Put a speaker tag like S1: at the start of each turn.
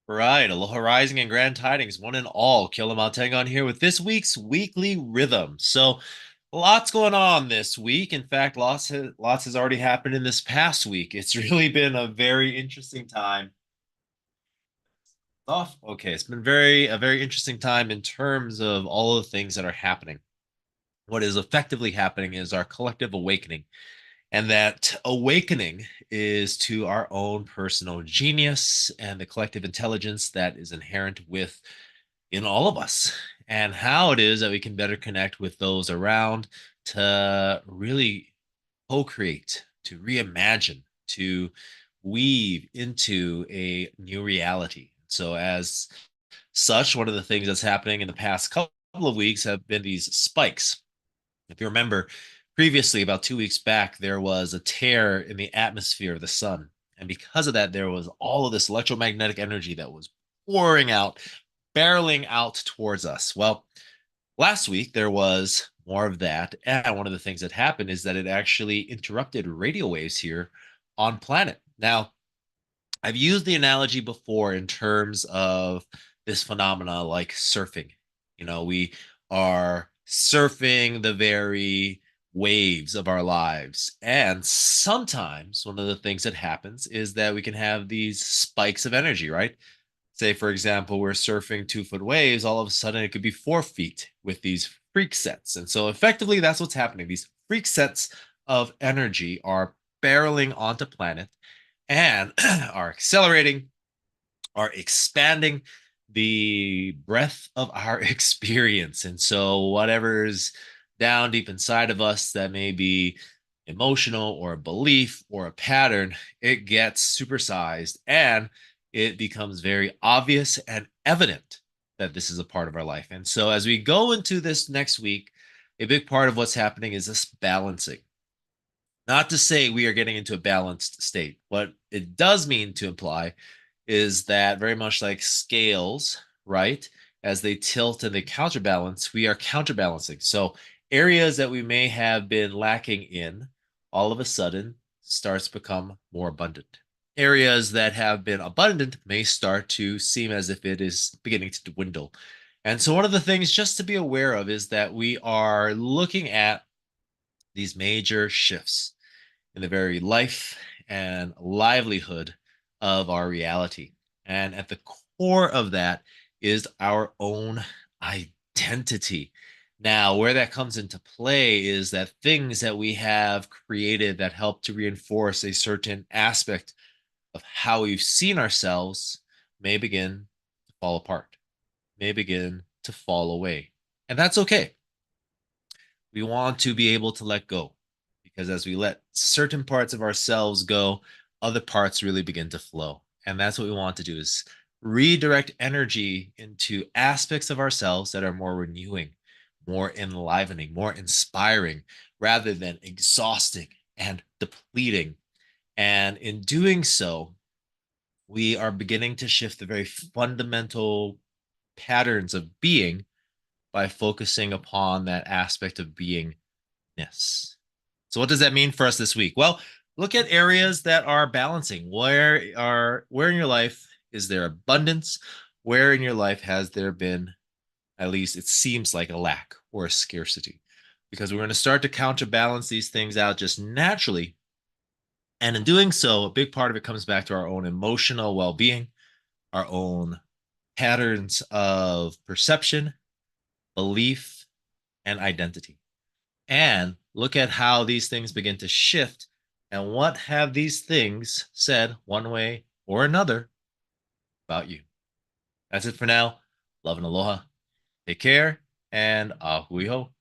S1: Right, aloha rising and grand tidings, one and all. Kilimantangon here with this week's weekly rhythm. So, lots going on this week. In fact, lots has already happened in this past week. It's really been a very interesting time. Okay, it's been a very interesting time in terms of all of the things that are happening. What is effectively happening is our collective awakening. And that awakening is to our own personal genius and the collective intelligence that is inherent in all of us, and how it is that we can better connect with those around to really co-create, to reimagine, to weave into a new reality. So as such, one of the things that's happening in the past couple of weeks have been these spikes. If you remember, previously, about 2 weeks back, there was a tear in the atmosphere of the sun. And because of that, there was all of this electromagnetic energy that was pouring out, barreling out towards us. Well, last week, there was more of that. And one of the things that happened is that it actually interrupted radio waves here on planet. Now, I've used the analogy before in terms of this phenomena like surfing. We are surfing the very waves of our lives. And sometimes one of the things that happens is that we can have these spikes of energy, right? Say, for example, we're surfing 2 foot waves, all of a sudden it could be 4 feet with these freak sets. And so effectively, that's what's happening. These freak sets of energy are barreling onto planet and are accelerating, are expanding the breadth of our experience. And so, whatever's down deep inside of us that may be emotional or a belief or a pattern, it gets supersized and it becomes very obvious and evident that this is a part of our life. And so, as we go into this next week, a big part of what's happening is this balancing. Not to say we are getting into a balanced state. What it does mean to imply is that very much like scales, right? As they tilt and they counterbalance, we are counterbalancing. So areas that we may have been lacking in all of a sudden starts to become more abundant. Areas that have been abundant may start to seem as if it is beginning to dwindle. And so one of the things just to be aware of is that we are looking at these major shifts in the very life and livelihood of our reality. And at the core of that is our own identity. Now, where that comes into play is that things that we have created that help to reinforce a certain aspect of how we've seen ourselves may begin to fall apart, may begin to fall away. And that's okay. We want to be able to let go because as we let certain parts of ourselves go, other parts really begin to flow. And that's what we want to do is redirect energy into aspects of ourselves that are more renewing, more enlivening, more inspiring, rather than exhausting and depleting. And in doing so, we are beginning to shift the very fundamental patterns of being by focusing upon that aspect of beingness. So what does that mean for us this week? Well, look at areas that are balancing. Where in your life is there abundance? Where in your life has there been, at least it seems like, a lack or a scarcity? Because we're going to start to counterbalance these things out just naturally. And in doing so, a big part of it comes back to our own emotional well-being, our own patterns of perception, belief, and identity. And look at how these things begin to shift and what have these things said one way or another about you. That's it for now. Love and aloha. Take care and ahui ho.